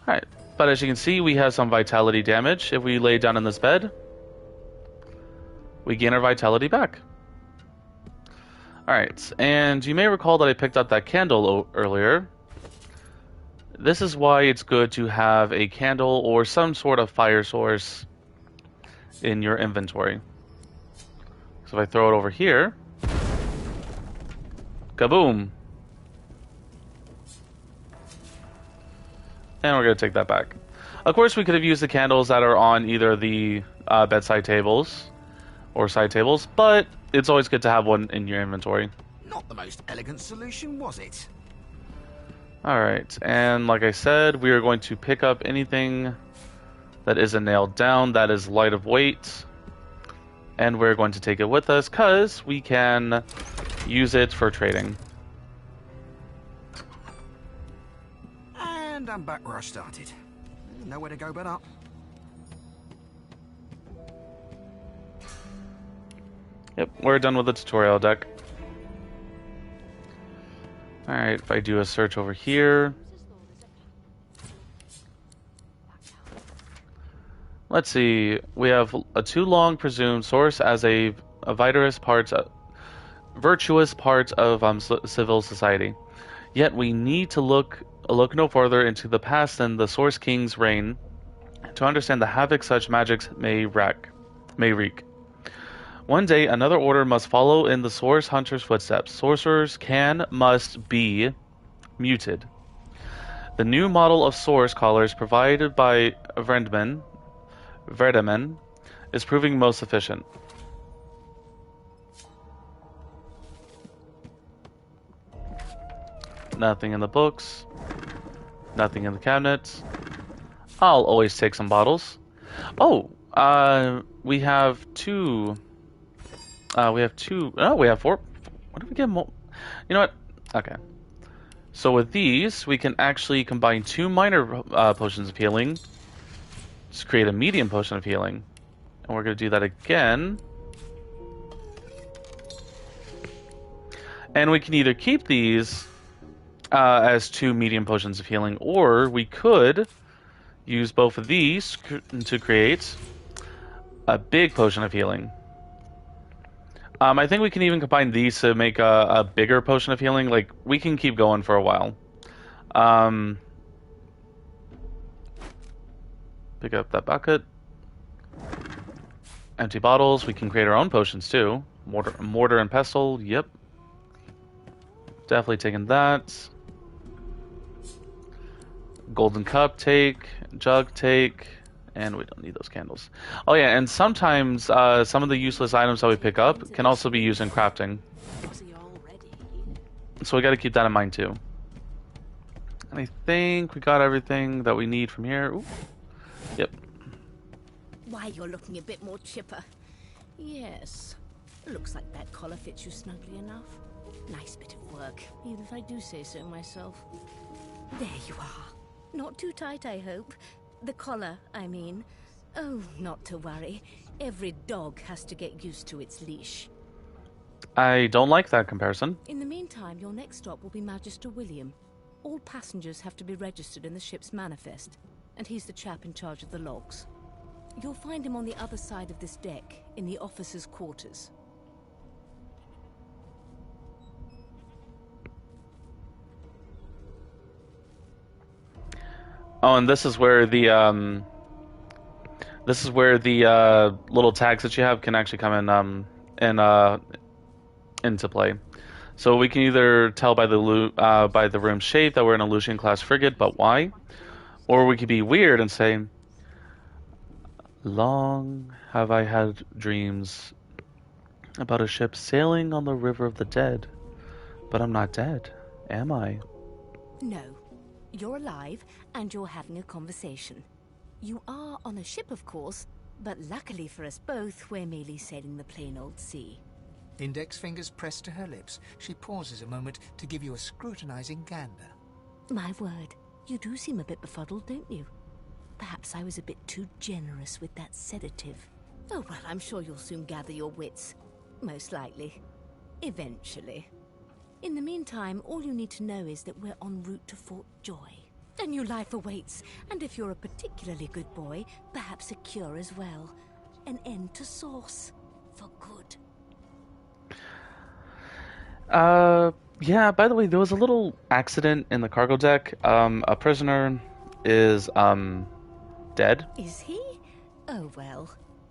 Alright, but as you can see, we have some vitality damage. If we lay down in this bed, we gain our vitality back. Alright, and you may recall that I picked up that candle earlier. This is why it's good to have a candle or some sort of fire source in your inventory. So if I throw it over here, kaboom! And we're going to take that back. Of course, we could have used the candles that are on either the bedside tables or side tables, but it's always good to have one in your inventory. Not the most elegant solution, was it? Alright, and like I said, we are going to pick up anything that isn't nailed down, that is light of weight, and we're going to take it with us, because we can use it for trading. And I'm back where I started. Nowhere to go but up. Yep, we're done with the tutorial deck. Alright, if I do a search over here. Let's see, we have a too long presumed source as a virtuous part of civil society. Yet we need to look no further into the past than the Source King's reign to understand the havoc such magics may wreak. One day, another order must follow in the Source Hunter's footsteps. Sorcerers must be muted. The new model of Source Callers provided by Vredeman is proving most efficient. Nothing in the books. Nothing in the cabinets. I'll always take some bottles. Oh, we have two. We have two. Oh, we have four. What do we get more? You know what? Okay. So with these, we can actually combine two minor potions of healing to create a medium potion of healing. And we're going to do that again. And we can either keep these as two medium potions of healing, or we could use both of these to create a big potion of healing. I think we can even combine these to make a bigger potion of healing. Like, we can keep going for a while. Pick up that bucket. Empty bottles. We can create our own potions too. Mortar and pestle. Yep. Definitely taking that. Golden cup take. Jug take. And we don't need those candles. Oh yeah, and sometimes some of the useless items that we pick up can also be used in crafting. So we got to keep that in mind too. And I think we got everything that we need from here. Ooh. Yep. Why, you're looking a bit more chipper. Yes. Looks like that collar fits you snugly enough. Nice bit of work, even if I do say so myself. There you are. Not too tight, I hope. The collar, I mean. Oh, not to worry. Every dog has to get used to its leash. I don't like that comparison. In the meantime, your next stop will be Magister William. All passengers have to be registered in the ship's manifest, and he's the chap in charge of the logs. You'll find him on the other side of this deck, in the officers' quarters. Oh, and this is where the little tags that you have can actually come in into play. So we can either tell by the room's shape that we're in a Lucian class frigate, but why? Or we could be weird and say, "Long have I had dreams about a ship sailing on the river of the dead, but I'm not dead, am I?" No. You're alive, and you're having a conversation. You are on a ship, of course, but luckily for us both, we're merely sailing the plain old sea. Index fingers pressed to her lips, she pauses a moment to give you a scrutinizing gander. My word, you do seem a bit befuddled, don't you? Perhaps I was a bit too generous with that sedative. Oh, well, I'm sure you'll soon gather your wits. Most likely. Eventually. In the meantime, all you need to know is that we're en route to Fort Joy. A new life awaits, and if you're a particularly good boy, perhaps a cure as well. An end to Source. For good. Yeah, by the way, there was a little accident in the cargo deck. A prisoner is, dead. Is he? Oh well.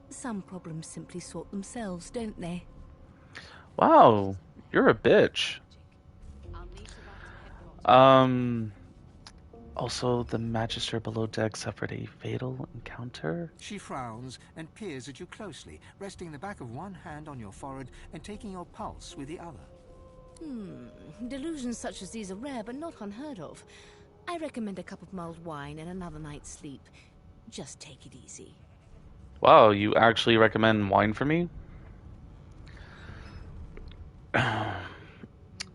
Some problems simply sort themselves, don't they? Wow, you're a bitch. Also, the Magister below deck suffered a fatal encounter. She frowns and peers at you closely, resting the back of one hand on your forehead and taking your pulse with the other. Delusions such as these are rare, but not unheard of. I recommend a cup of mulled wine and another night's sleep. Just take it easy. Wow, you actually recommend wine for me?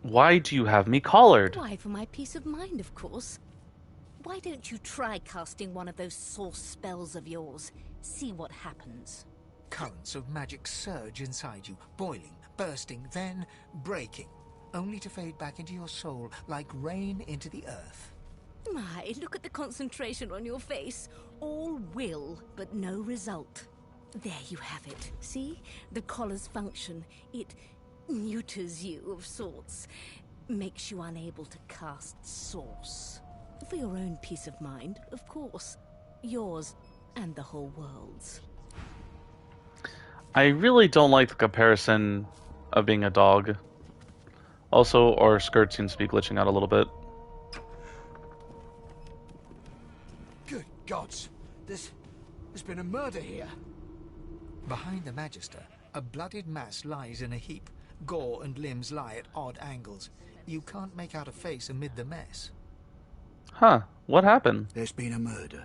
Why do you have me collared? Why, for my peace of mind, of course. Why don't you try casting one of those source spells of yours? See what happens. Currents of magic surge inside you, boiling, bursting, then breaking, only to fade back into your soul like rain into the earth. My, look at the concentration on your face. All will, but no result. There you have it. See? The collar's function. It neuters you of sorts. Makes you unable to cast Source. For your own peace of mind, of course. Yours and the whole world's. I really don't like the comparison of being a dog. Also, our skirt seems to be glitching out a little bit. Good gods. There's been a murder here. Behind the Magister, a bloodied mass lies in a heap. Gore and limbs lie at odd angles. You can't make out a face amid the mess. Huh, what happened? There's been a murder.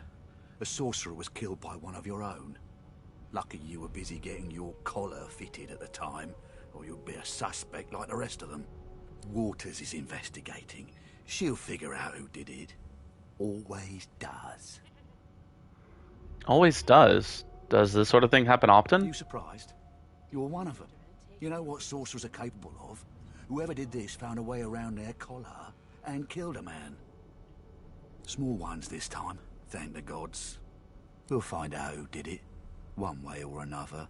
A sorcerer was killed by one of your own. Lucky you were busy getting your collar fitted at the time, or you'd be a suspect like the rest of them. Waters is investigating. She'll figure out who did it. Always does. Always does. Does this sort of thing happen often? You surprised? You're one of them. You know what sorcerers are capable of? Whoever did this found a way around their collar and killed a man. Small ones this time, thank the gods. We'll find out who did it, one way or another.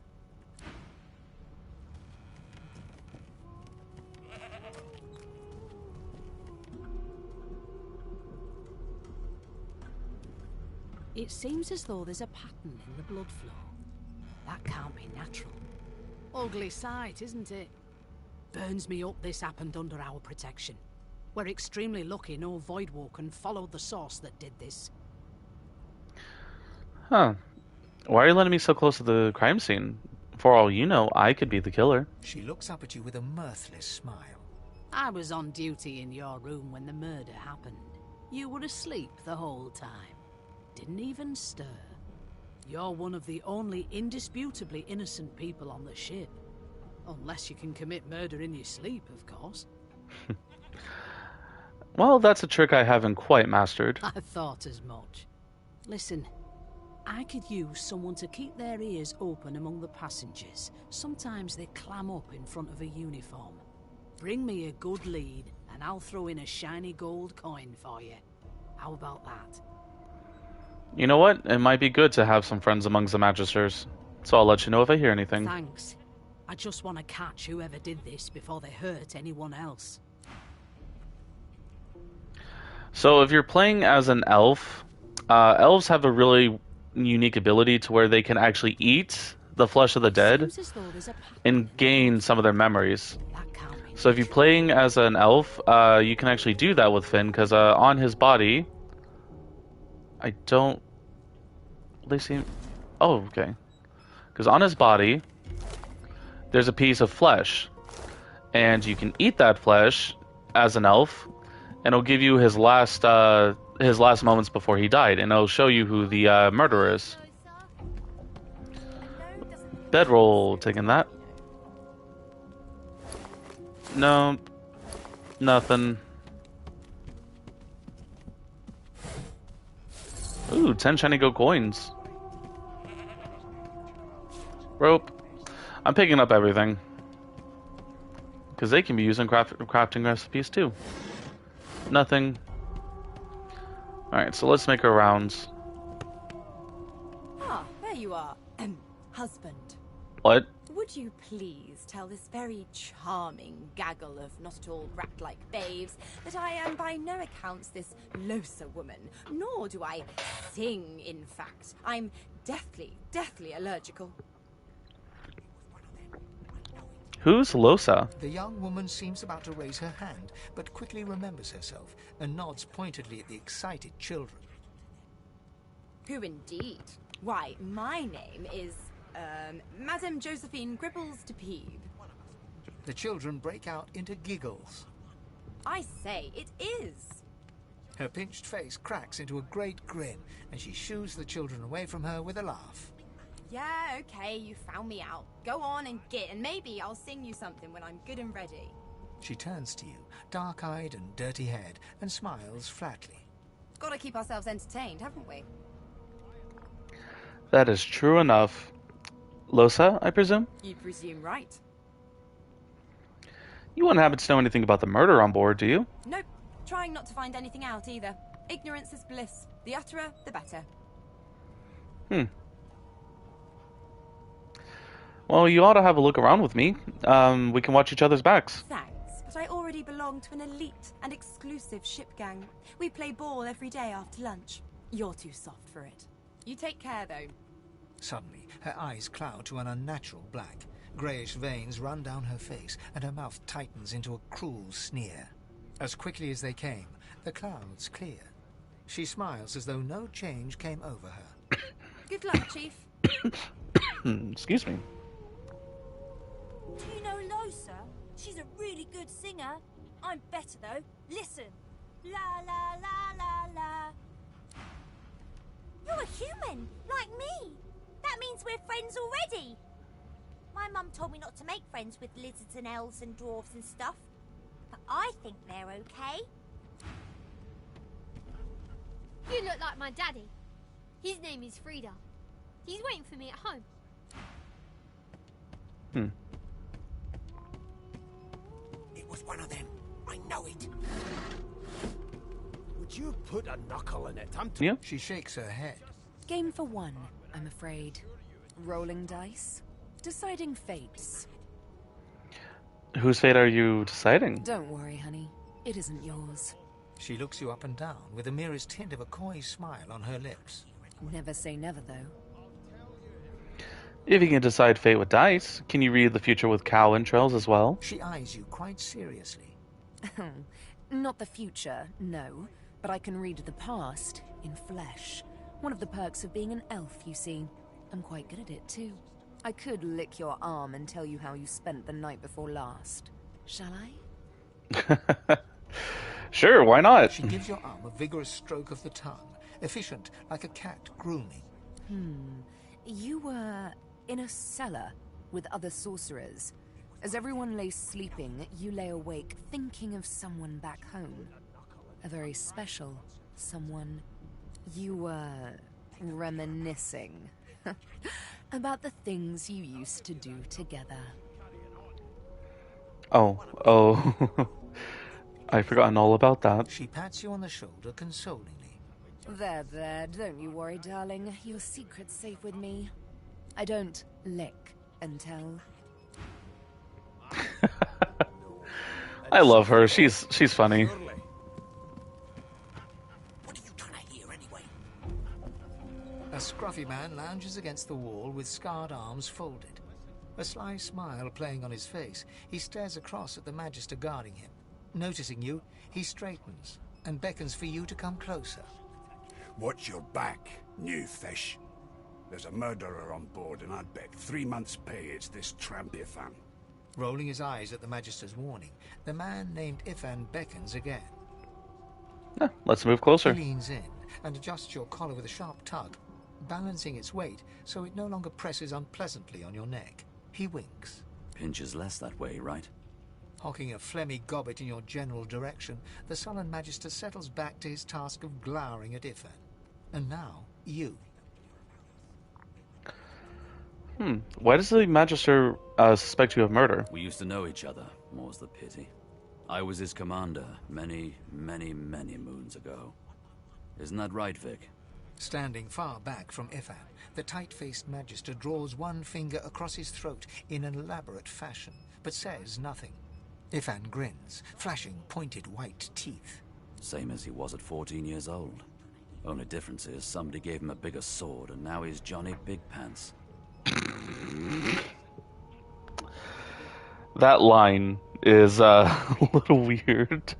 It seems as though there's a pattern in the blood flow. That can't be natural. Ugly sight, isn't it? Burns me up this happened under our protection. We're extremely lucky no Voidwalker followed the source that did this. Huh. Why are you letting me so close to the crime scene? For all you know, I could be the killer. She looks up at you with a mirthless smile. I was on duty in your room when the murder happened. You were asleep the whole time. Didn't even stir. You're one of the only indisputably innocent people on the ship. Unless you can commit murder in your sleep, of course. Well, that's a trick I haven't quite mastered. I thought as much. Listen, I could use someone to keep their ears open among the passengers. Sometimes they clam up in front of a uniform. Bring me a good lead, and I'll throw in a shiny gold coin for you. How about that? You know what? It might be good to have some friends amongst the Magisters. So I'll let you know if I hear anything. Thanks. I just want to catch whoever did this before they hurt anyone else. So if you're playing as an elf, elves have a really unique ability to where they can actually eat the flesh of the dead and gain some of their memories. So if you're playing as an elf, you can actually do that with Finn, because on his body, I don't... They seem... Oh, okay. Because on his body, there's a piece of flesh, and you can eat that flesh as an elf, and it'll give you his last moments before he died, and it'll show you who the murderer is. Bedroll, taking that. No, nothing. Ooh, 10 shiny gold coins. Rope. I'm picking up everything, because they can be used in crafting recipes too. Nothing. Alright, so let's make our rounds. Ah, there you are. Husband. What? Would you please tell this very charming gaggle of not at all brat-like babes that I am by no accounts this Losa woman, nor do I sing, in fact. I'm deathly allergical. Who's Losa? The young woman seems about to raise her hand, but quickly remembers herself and nods pointedly at the excited children. Who indeed? Why, my name is, Madame Josephine Gripples de Peeb. The children break out into giggles. I say, it is. Her pinched face cracks into a great grin, and she shoos the children away from her with a laugh. Yeah, okay, you found me out. Go on and git, and maybe I'll sing you something when I'm good and ready. She turns to you, dark-eyed and dirty-haired, and smiles flatly. Gotta keep ourselves entertained, haven't we? That is true enough. Losa, I presume? You presume right. You wouldn't happen to know anything about the murder on board, do you? Nope, trying not to find anything out either. Ignorance is bliss. The utterer, the better. Well, you ought to have a look around with me. We can watch each other's backs. Thanks, but I already belong to an elite and exclusive ship gang. We play ball every day after lunch. You're too soft for it. You take care, though. Suddenly, her eyes cloud to an unnatural black. Greyish veins run down her face, and her mouth tightens into a cruel sneer. As quickly as they came, the clouds clear. She smiles as though no change came over her. Good luck, Chief. Excuse me. Do you know Losa? She's a really good singer. I'm better though. Listen. La la la la la. You're a human, like me. That means we're friends already. My mum told me not to make friends with lizards and elves and dwarves and stuff. But I think they're okay. You look like my daddy. His name is Frida. He's waiting for me at home. It was one of them. I know it. Would you put a knuckle in it? Yeah. She shakes her head. Game for one, I'm afraid. Rolling dice. Deciding fates. Whose fate are you deciding? Don't worry, honey. It isn't yours. She looks you up and down with the merest hint of a coy smile on her lips. Never say never, though. If you can decide fate with dice, can you read the future with cow entrails as well? She eyes you quite seriously. Not the future, no. But I can read the past in flesh. One of the perks of being an elf, you see. I'm quite good at it, too. I could lick your arm and tell you how you spent the night before last. Shall I? Sure, why not? She gives your arm a vigorous stroke of the tongue, efficient like a cat grooming. You were in a cellar with other sorcerers. As everyone lay sleeping, you lay awake thinking of someone back home. A very special someone. You were reminiscing about the things you used to do together. Oh. I've forgotten all about that. She pats you on the shoulder consolingly. There, don't you worry, darling. Your secret's safe with me. I don't lick and tell. I love her. She's funny. What are you trying to hear anyway? A scruffy man lounges against the wall with scarred arms folded. A sly smile playing on his face, he stares across at the Magister guarding him. Noticing you, he straightens and beckons for you to come closer. Watch your back, new fish. There's a murderer on board, and I'd bet 3 months' pay it's this tramp Ifan. Rolling his eyes at the Magister's warning, the man named Ifan beckons again. Let's move closer. He leans in and adjusts your collar with a sharp tug, balancing its weight so it no longer presses unpleasantly on your neck. He winks. Pinches less that way, right? Hocking a phlegmy gobbet in your general direction, the sullen Magister settles back to his task of glowering at Ifan. And now, you. Why does the Magister suspect you of murder? We used to know each other, more's the pity. I was his commander many, many, many moons ago. Isn't that right, Vic? Standing far back from Ifan, the tight-faced Magister draws one finger across his throat in an elaborate fashion, but says nothing. Ifan grins, flashing pointed white teeth. Same as he was at 14 years old. Only difference is somebody gave him a bigger sword and now he's Johnny Big Pants. That line is a little weird.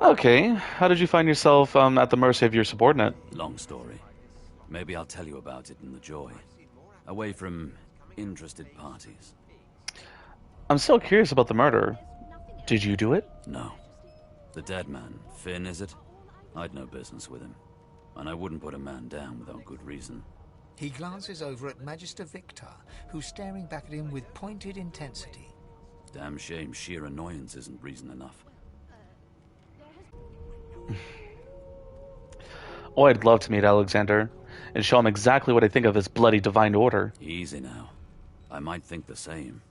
Okay, how did you find yourself at the mercy of your subordinate? Long story. Maybe I'll tell you about it in the Joy. Away from interested parties. I'm still curious about the murder. Did you do it? No. The dead man, Finn, is it? I'd no business with him. And I wouldn't put a man down without good reason. He glances over at Magister Victor, who's staring back at him with pointed intensity. Damn shame sheer annoyance isn't reason enough. Oh, I'd love to meet Alexander and show him exactly what I think of his bloody divine order. Easy now. I might think the same.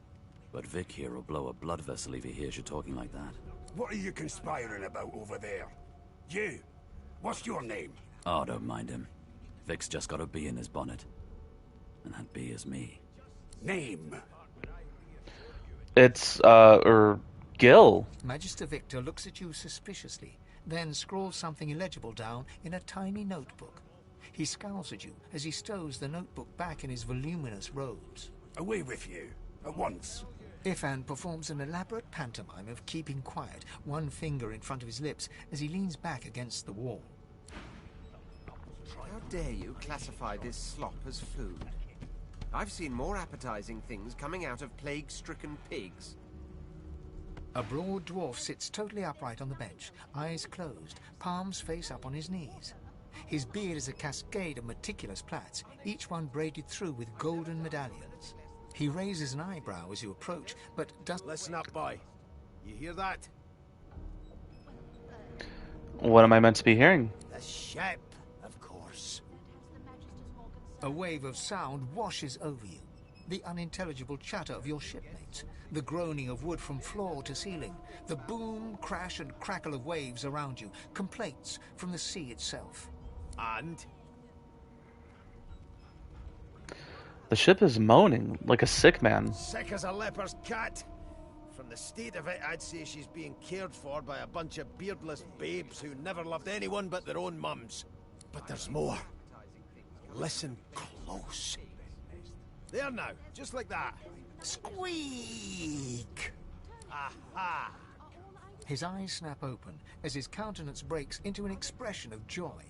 But Vic here will blow a blood vessel if he hears you talking like that. What are you conspiring about over there? You! What's your name? Oh, don't mind him. Vic's just got a bee in his bonnet. And that bee is me. Name? It's, Gil. Magister Victor looks at you suspiciously, then scrawls something illegible down in a tiny notebook. He scowls at you as he stows the notebook back in his voluminous robes. Away with you. At once. Ifan performs an elaborate pantomime of keeping quiet, one finger in front of his lips as he leans back against the wall. How dare you classify this slop as food? I've seen more appetizing things coming out of plague-stricken pigs. A broad dwarf sits totally upright on the bench, eyes closed, palms face up on his knees. His beard is a cascade of meticulous plaits, each one braided through with golden medallions. He raises an eyebrow as you approach, but doesn't... Listen up, boy. You hear that? What am I meant to be hearing? The ship, of course. A wave of sound washes over you. The unintelligible chatter of your shipmates, the groaning of wood from floor to ceiling, the boom, crash and crackle of waves around you, complaints from the sea itself. And? The ship is moaning like a sick man. Sick as a leper's cat. From the state of it, I'd say she's being cared for by a bunch of beardless babes who never loved anyone but their own mums. But there's more. Listen close. There now, just like that. Squeak! Aha! His eyes snap open as his countenance breaks into an expression of joy.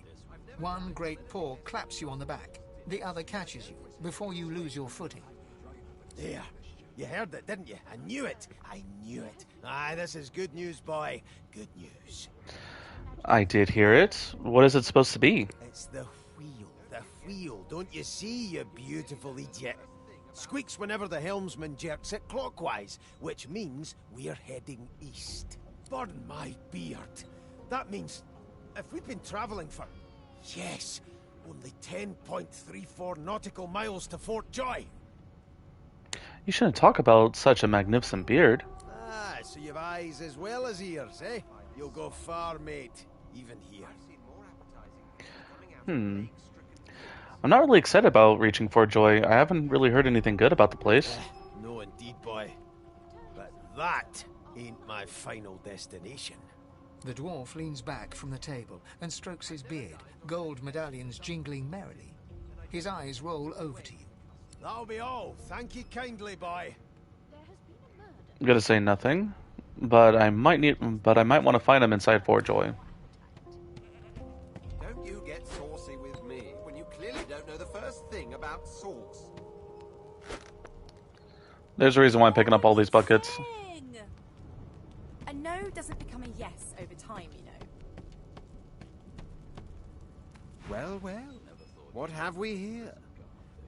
One great paw claps you on the back. The other catches you before you lose your footing. There. You heard it, didn't you? I knew it. I knew it. Aye, this is good news, boy. Good news. I did hear it. What is it supposed to be? It's the wheel. The wheel. Don't you see, you beautiful idiot? Squeaks whenever the helmsman jerks it clockwise, which means we're heading east. Pardon my beard. That means if we've been travelling for... Yes, only 10.34 nautical miles to Fort Joy. You shouldn't talk about such a magnificent beard. Ah, so you've eyes as well as ears, eh? You'll go far, mate. Even here. I'm not really excited about reaching Fort Joy. I haven't really heard anything good about the place. No, indeed, boy. But that ain't my final destination. The dwarf leans back from the table and strokes his beard, gold medallions jingling merrily. His eyes roll over to you. That'll be all. Thank you kindly, boy. I'm gonna say nothing, but I might want to find him inside Fort Joy. Don't you get saucy with me when you clearly don't know the first thing about sauce. There's a reason why I'm picking up all these buckets. A no doesn't become a yes over time, you know. Well, well. What have we here?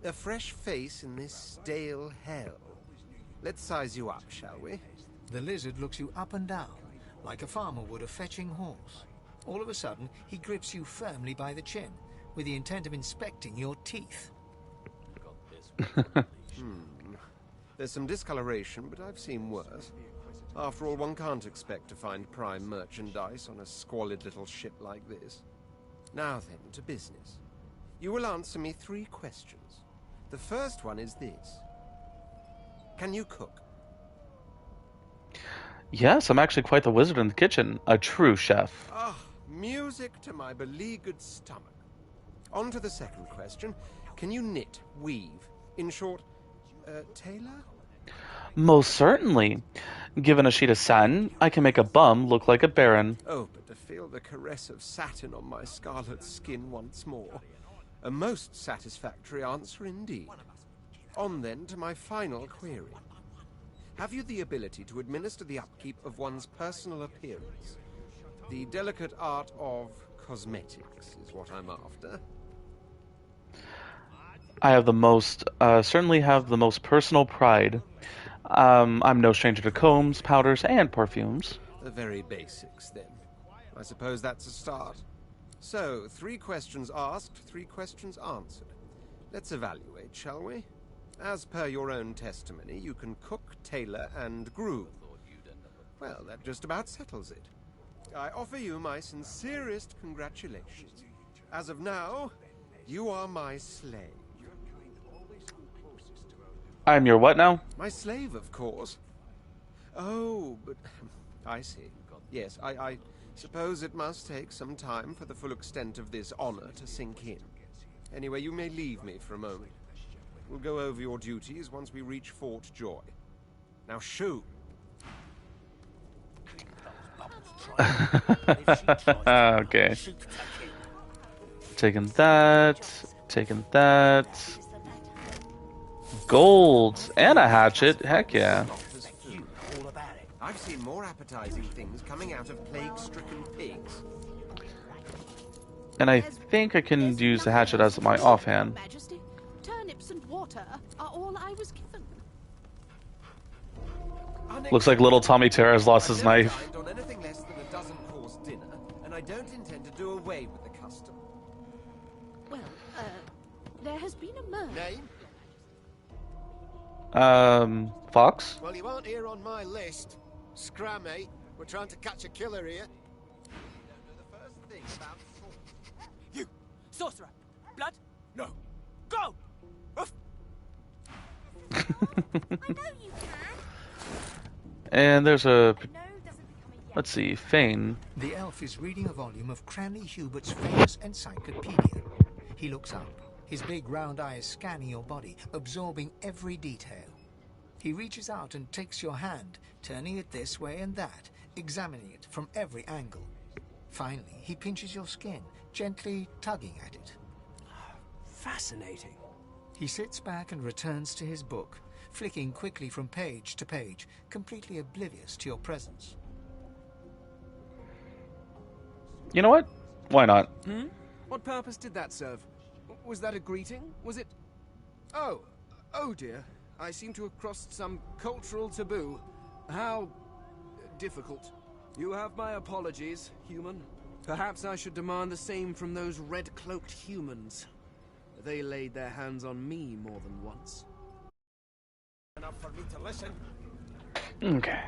A fresh face in this stale hell. Let's size you up, shall we? The lizard looks you up and down, like a farmer would a fetching horse. All of a sudden, he grips you firmly by the chin, with the intent of inspecting your teeth. There's some discoloration, but I've seen worse. After all, one can't expect to find prime merchandise on a squalid little ship like this. Now then, to business. You will answer me 3 questions. The first one is this. Can you cook? Yes, I'm actually quite the wizard in the kitchen. A true chef. Ah, music to my beleaguered stomach. On to the second question. Can you knit, weave? In short, tailor? Most certainly. Given a sheet of satin, I can make a bum look like a baron. Oh, but to feel the caress of satin on my scarlet skin once more. A most satisfactory answer indeed. On then to my final query. Have you the ability to administer the upkeep of one's personal appearance? The delicate art of cosmetics is what I'm after. I have the most, certainly have the most personal pride. I'm no stranger to combs, powders, and perfumes. The very basics, then. I suppose that's a start. So, 3 questions asked, 3 questions answered. Let's evaluate, shall we? As per your own testimony, you can cook, tailor, and groom. Well, that just about settles it. I offer you my sincerest congratulations. As of now, you are my slave. I'm your what now? My slave, of course. Oh, but I see. Yes, I suppose it must take some time for the full extent of this honor to sink in. Anyway, you may leave me for a moment. We'll go over your duties once we reach Fort Joy. Now shoot! Okay. Taking that. Taking that. Gold and a hatchet. Heck yeah. I've seen more appetizing things coming out of plague-stricken pigs. And I think I can use the hatchet as my offhand. Majesty, turnips and water are all I was given. Looks like little Tommy Terra has lost his knife. On anything less than a dozen-course dinner, and I don't intend to do away with the custom. Well, there has been a murder. Name? Fox? Well, you aren't here on my list. Scram, eh? We're trying to catch a killer here. You! Sorcerer! Blood? No. Go! Oof. I know you can. And there's a... Let's see, Fane. The elf is reading a volume of Cranley Hubert's famous encyclopedia. He looks up, his big round eyes scanning your body, absorbing every detail. He reaches out and takes your hand, turning it this way and that, examining it from every angle. Finally, he pinches your skin, gently tugging at it. Fascinating. He sits back and returns to his book, flicking quickly from page to page, completely oblivious to your presence. You know what? Why not? What purpose did that serve? Was that a greeting? Was it... Oh dear. I seem to have crossed some cultural taboo. How... difficult. You have my apologies, human. Perhaps I should demand the same from those red-cloaked humans. They laid their hands on me more than once. Enough for me to listen. Okay.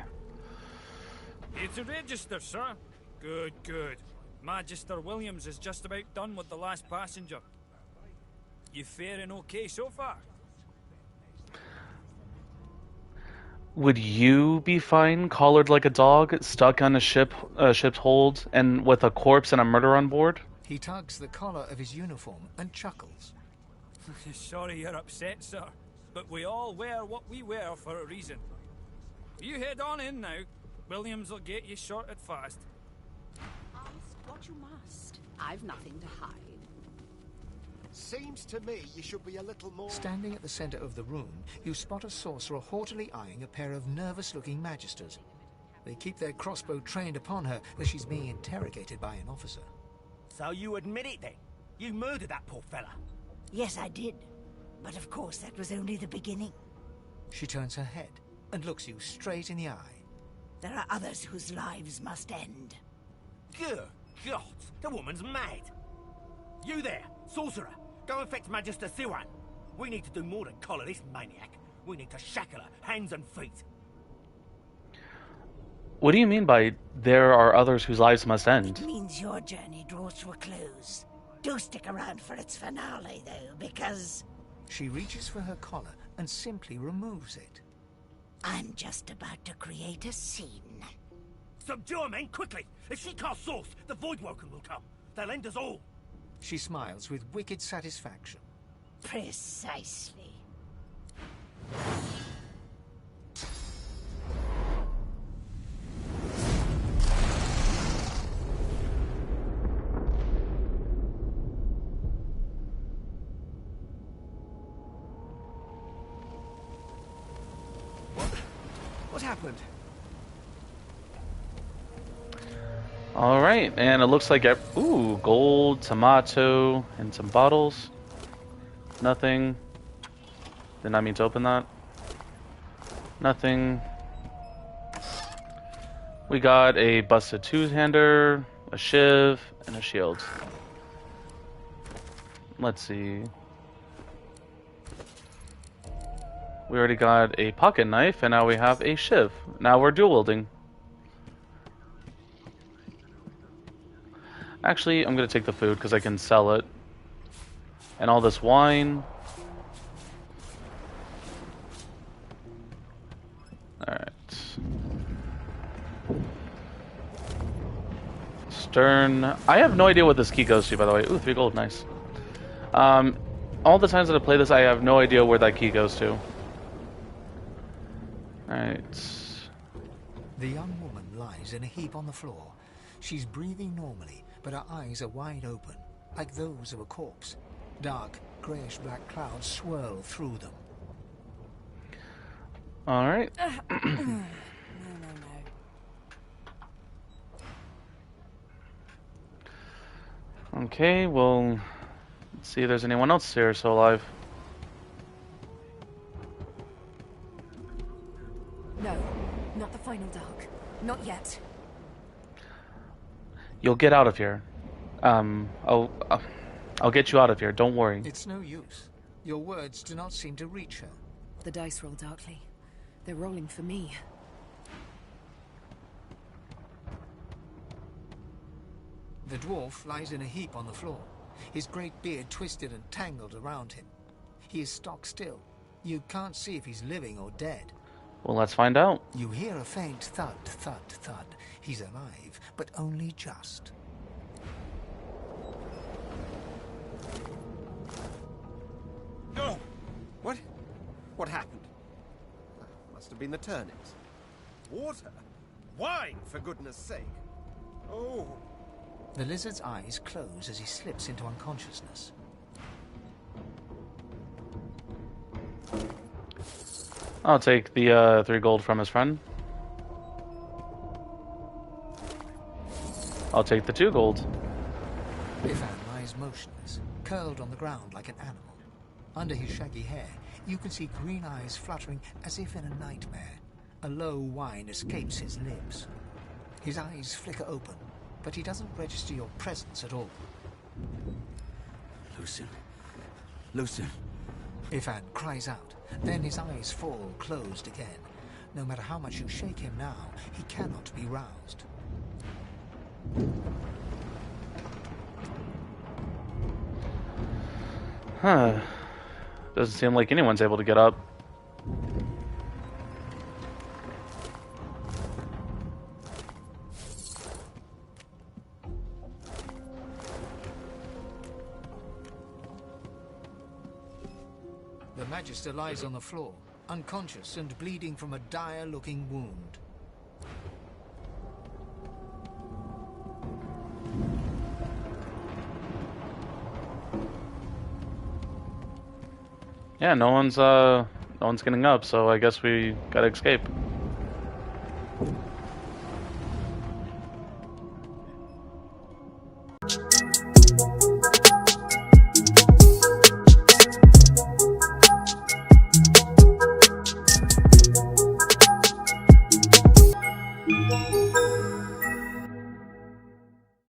It's a register, sir. Good, good. Magister Williams is just about done with the last passenger. You faring okay so far? Would you be fine, collared like a dog, stuck on a ship's hold, and with a corpse and a murder on board? He tugs the collar of his uniform and chuckles. Sorry you're upset, sir, but we all wear what we wear for a reason. You head on in now. Williams will get you sorted fast. Ask what you must. I've nothing to hide. Seems to me you should be a little more... Standing at the center of the room, you spot a sorcerer haughtily eyeing a pair of nervous-looking magisters. They keep their crossbow trained upon her as she's being interrogated by an officer. So you admit it then? You murdered that poor fella? Yes, I did. But of course, that was only the beginning. She turns her head and looks you straight in the eye. There are others whose lives must end. Good God, the woman's mad. You there, sorcerer, go and fetch Magister Siwan. We need to do more than collar this maniac. We need to shackle her, hands and feet. What do you mean by there are others whose lives must end? It means your journey draws to a close. Do stick around for its finale, though, because... She reaches for her collar and simply removes it. I'm just about to create a scene. Subdue her, men, quickly! If she casts Source, the Voidwoken will come. They'll end us all. She smiles with wicked satisfaction. Precisely. What happened? All right, and it looks like ooh, gold, tomato, and some bottles. Nothing. Did not mean to open that. Nothing. We got a busted two-hander, a shiv, and a shield. Let's see. We already got a pocket knife, and now we have a shiv. Now we're dual wielding. Actually, I'm gonna take the food because I can sell it. And all this wine. Alright. Stern. I have no idea what this key goes to, by the way. Ooh, 3 gold, nice. All the times that I play this, I have no idea where that key goes to. Alright. The young woman lies in a heap on the floor. She's breathing normally, but her eyes are wide open, like those of a corpse. Dark, greyish-black clouds swirl through them. Alright. No. Okay, well, let's see if there's anyone else here still alive. No, not the final dark. Not yet. You'll get out of here. I'll get you out of here, don't worry. It's no use. Your words do not seem to reach her. The dice roll darkly. They're rolling for me. The dwarf lies in a heap on the floor, his great beard twisted and tangled around him. He is stock still. You can't see if he's living or dead. Well, let's find out. You hear a faint thud, thud, thud. He's alive, but only just. Oh! What happened? Must have been the turnips. Water? Wine, for goodness sake. Oh! The lizard's eyes close as he slips into unconsciousness. I'll take the 3 gold from his friend. I'll take the 2 gold. Ifan lies motionless, curled on the ground like an animal. Under his shaggy hair, you can see green eyes fluttering as if in a nightmare. A low whine escapes his lips. His eyes flicker open, but he doesn't register your presence at all. Lucian. Lucian. Ifan cries out. Then his eyes fall closed again. No matter how much you shake him now, he cannot be roused. Huh. Doesn't seem like anyone's able to get up. The Magister lies on the floor, unconscious and bleeding from a dire-looking wound. Yeah, no one's getting up, so I guess we gotta escape.